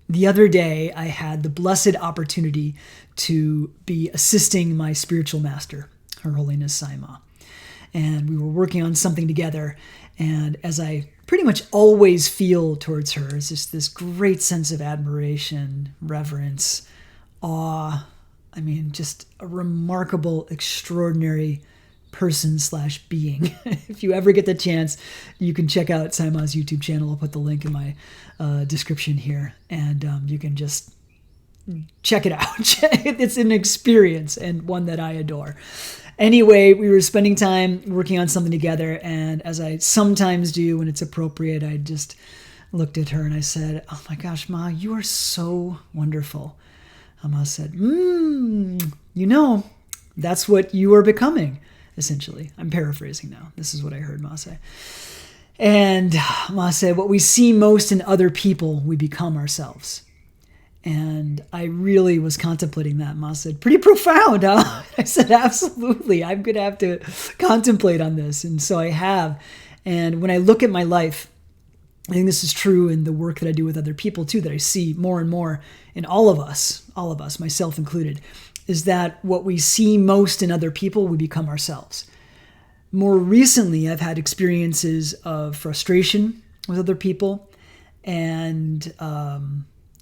The other day, I had the blessed opportunity to be assisting my spiritual master, Her Holiness Sai Ma. And we were working on something together. And as I pretty much always feel towards her, is just this great sense of admiration, reverence, awe. I mean, just a remarkable, extraordinary person/being. If you ever get the chance, you can check out Sai Ma's YouTube channel. I'll put the link in my description here, and you can just check it out. It's an experience and one that I adore. Anyway, we were spending time working on something together, and as I sometimes do when it's appropriate, I just looked at her and I said, "Oh my gosh, Ma, you are so wonderful." Ma said, that's what you are becoming, essentially. I'm paraphrasing now. This is what I heard Ma say. And Ma said, what we see most in other people, we become ourselves. And I really was contemplating that. Ma said, pretty profound, huh? I said, absolutely. I'm going to have to contemplate on this. And so I have. And when I look at my life, I think this is true in the work that I do with other people too, that I see more and more in all of us, myself included, is that what we see most in other people, we become ourselves. More recently, I've had experiences of frustration with other people and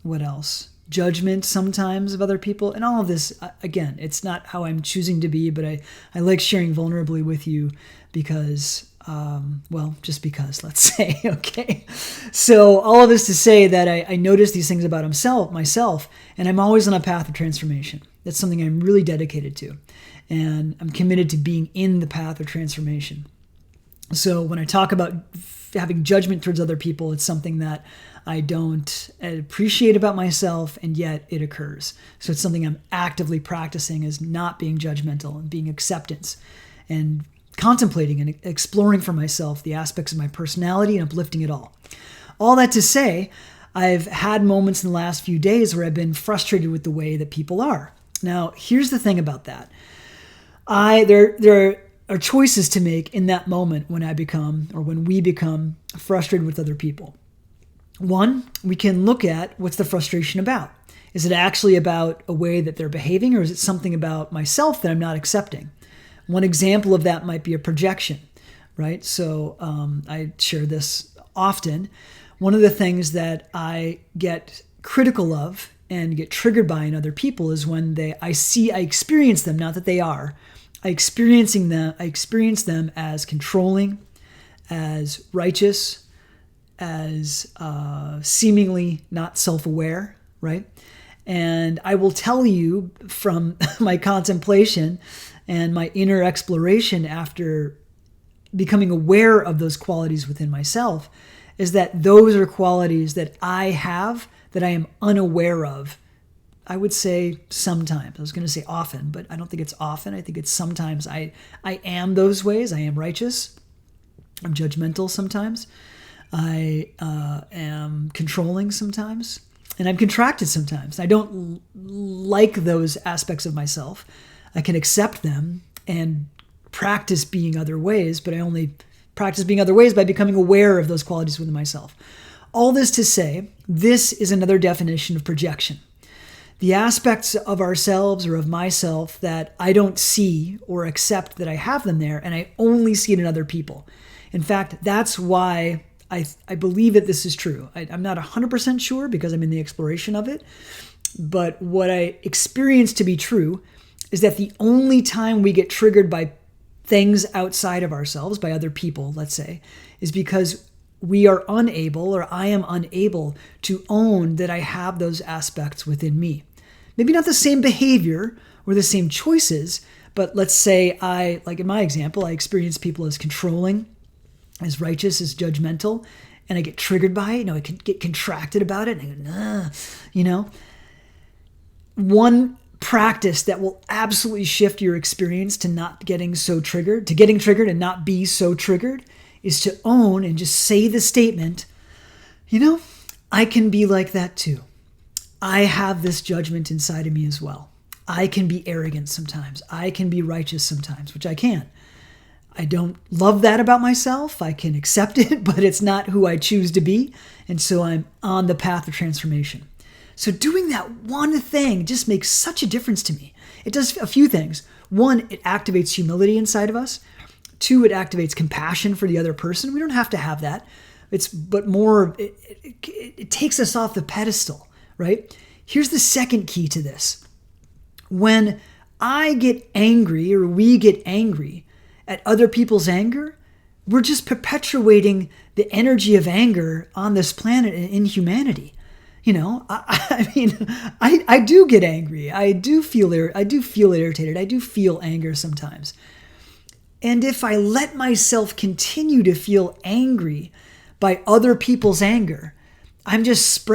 what else? Judgment sometimes of other people. And all of this, again, it's not how I'm choosing to be, but I like sharing vulnerably with you because, just because, let's say, okay? So all of this to say that I notice these things about myself, and I'm always on a path of transformation. That's something I'm really dedicated to. And I'm committed to being in the path of transformation. So when I talk about having judgment towards other people, it's something that I don't appreciate about myself, and yet it occurs. So it's something I'm actively practicing, is not being judgmental and being acceptance and contemplating and exploring for myself the aspects of my personality and uplifting it all. All that to say, I've had moments in the last few days where I've been frustrated with the way that people are. Now, here's the thing about that. There are choices to make in that moment when we become frustrated with other people. One, we can look at what's the frustration about. Is it actually about a way that they're behaving, or is it something about myself that I'm not accepting? One example of that might be a projection, right? So I share this often. One of the things that I get critical of and get triggered by in other people is when I experience them, not that they are, I experience them as controlling, as righteous, as seemingly not self-aware, right? And I will tell you from my contemplation and my inner exploration after becoming aware of those qualities within myself, is that those are qualities that I have that I am unaware of. I would say sometimes. I was going to say often, but I don't think it's often. I think it's sometimes. I am those ways. I am righteous. I'm judgmental sometimes. I am controlling sometimes. And I'm contracted sometimes. I don't like those aspects of myself. I can accept them and practice being other ways, but I only practice being other ways by becoming aware of those qualities within myself. All this to say, this is another definition of projection. The aspects of ourselves or of myself that I don't see or accept that I have them there, and I only see it in other people. In fact, that's why I believe that this is true. I'm not 100% sure because I'm in the exploration of it, but what I experience to be true is that the only time we get triggered by things outside of ourselves, by other people, let's say, is because we are unable, or I am unable, to own that I have those aspects within me. Maybe not the same behavior or the same choices, but let's say like in my example, I experience people as controlling, as righteous, as judgmental, and I get triggered by it. I can get contracted about it, and I go, nah, One practice that will absolutely shift your experience to not getting so triggered, to getting triggered and not be so triggered, is to own and just say the statement, I can be like that too. I have this judgment inside of me as well. I can be arrogant sometimes. I can be righteous sometimes, which I can. I don't love that about myself. I can accept it, but it's not who I choose to be. And so I'm on the path of transformation. So doing that one thing just makes such a difference to me. It does a few things. One, it activates humility inside of us. Two, it activates compassion for the other person. We don't have to have that. It takes us off the pedestal, right? Here's the second key to this. When I get angry, or we get angry at other people's anger, we're just perpetuating the energy of anger on this planet and in humanity. I do get angry. I do feel irritated. I do feel anger sometimes. And if I let myself continue to feel angry by other people's anger, I'm just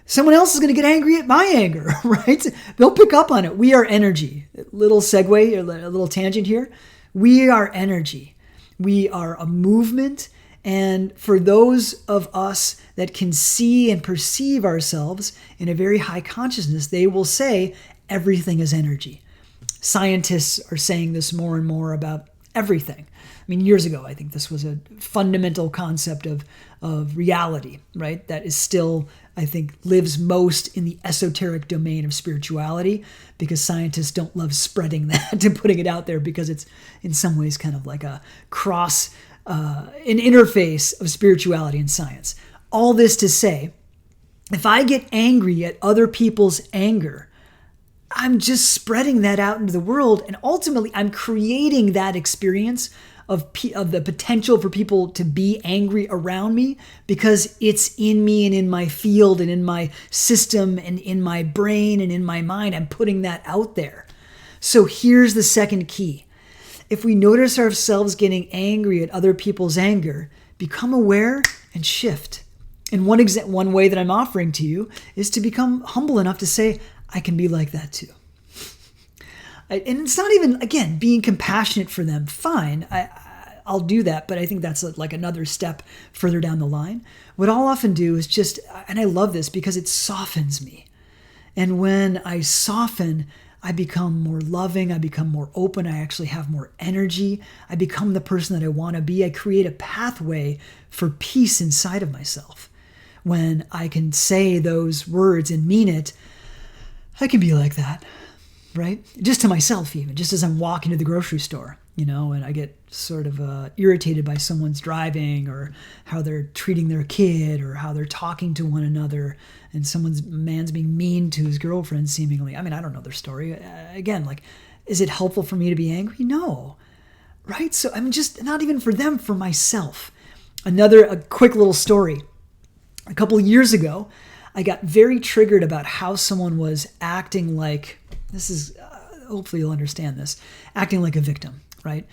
someone else is going to get angry at my anger, right? They'll pick up on it. We are energy. Little segue, a little tangent here. We are energy. We are a movement. And for those of us that can see and perceive ourselves in a very high consciousness, they will say everything is energy. Scientists are saying this more and more about everything. I mean, years ago, I think this was a fundamental concept of reality, right? That is still, I think, lives most in the esoteric domain of spirituality, because scientists don't love spreading that and putting it out there, because it's in some ways kind of like a cross, an interface of spirituality and science. All this to say, if I get angry at other people's anger, I'm just spreading that out into the world, and ultimately I'm creating that experience of the potential for people to be angry around me, because it's in me and in my field and in my system and in my brain and in my mind. I'm putting that out there. So here's the second key. If we notice ourselves getting angry at other people's anger, become aware and shift. And one way that I'm offering to you is to become humble enough to say, I can be like that too. And it's not even, again, being compassionate for them. Fine, I'll do that, but I think that's like another step further down the line. What I'll often do is just, and I love this because it softens me. And when I soften, I become more loving, I become more open, I actually have more energy, I become the person that I want to be. I create a pathway for peace inside of myself. When I can say those words and mean it, I can be like that, right? Just to myself even, just as I'm walking to the grocery store, and I get sort of irritated by someone's driving, or how they're treating their kid, or how they're talking to one another, and man's being mean to his girlfriend seemingly. I mean, I don't know their story. Again, like, is it helpful for me to be angry? No, right? So I'm just, not even for them, for myself. A quick little story. A couple of years ago, I got very triggered about how someone was acting like, hopefully you'll understand this, acting like a victim, right?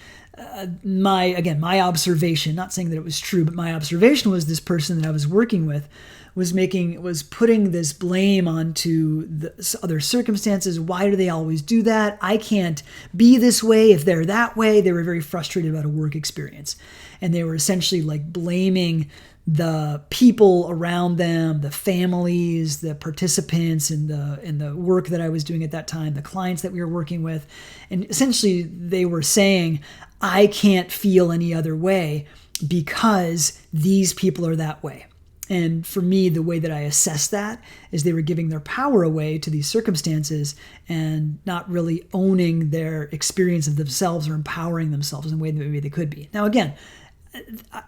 My observation, not saying that it was true, but my observation was this person that I was working with was putting this blame onto the other circumstances. Why do they always do that? I can't be this way if they're that way. They were very frustrated about a work experience. And they were essentially like blaming the people around them, the families, the participants in the work that I was doing at that time, the clients that we were working with. And essentially they were saying, I can't feel any other way because these people are that way. And for me, the way that I assess that is they were giving their power away to these circumstances and not really owning their experience of themselves or empowering themselves in a way that maybe they could be. Now, again,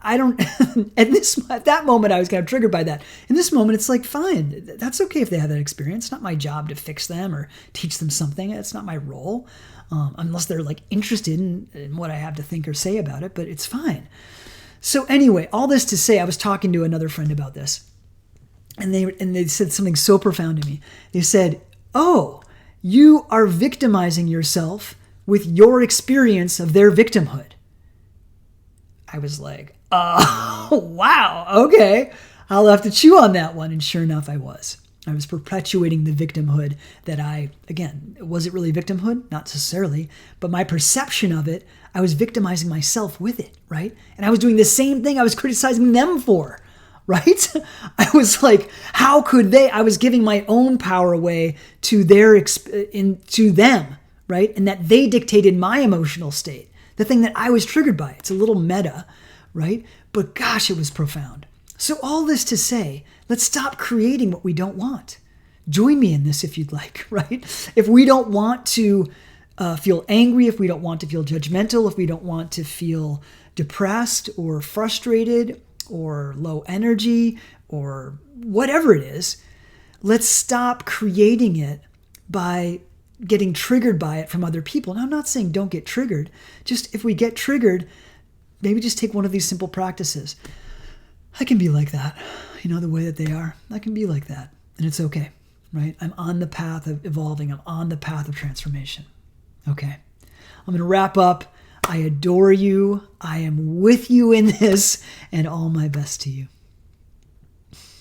I don't, at that moment, I was kind of triggered by that. In this moment, it's like, fine, that's okay if they have that experience. It's not my job to fix them or teach them something. It's not my role, unless they're like interested in what I have to think or say about it, but it's fine. So anyway, all this to say, I was talking to another friend about this, and they said something so profound to me. They said, oh, you are victimizing yourself with your experience of their victimhood. I was like, wow, okay. I'll have to chew on that one. And sure enough, I was perpetuating the victimhood that was it really victimhood? Not necessarily, but my perception of it, I was victimizing myself with it, right? And I was doing the same thing I was criticizing them for, right? I was like, how could they? I was giving my own power away to to them, right? And that they dictated my emotional state. The thing that I was triggered by. It's a little meta, right? But gosh, it was profound. So all this to say, let's stop creating what we don't want. Join me in this if you'd like, right? If we don't want to feel angry, if we don't want to feel judgmental, if we don't want to feel depressed or frustrated or low energy or whatever it is, let's stop creating it by getting triggered by it from other people. Now, I'm not saying don't get triggered. Just if we get triggered, maybe just take one of these simple practices. I can be like that, the way that they are. I can be like that, and it's okay, right? I'm on the path of evolving. I'm on the path of transformation. Okay, I'm going to wrap up. I adore you. I am with you in this, and all my best to you.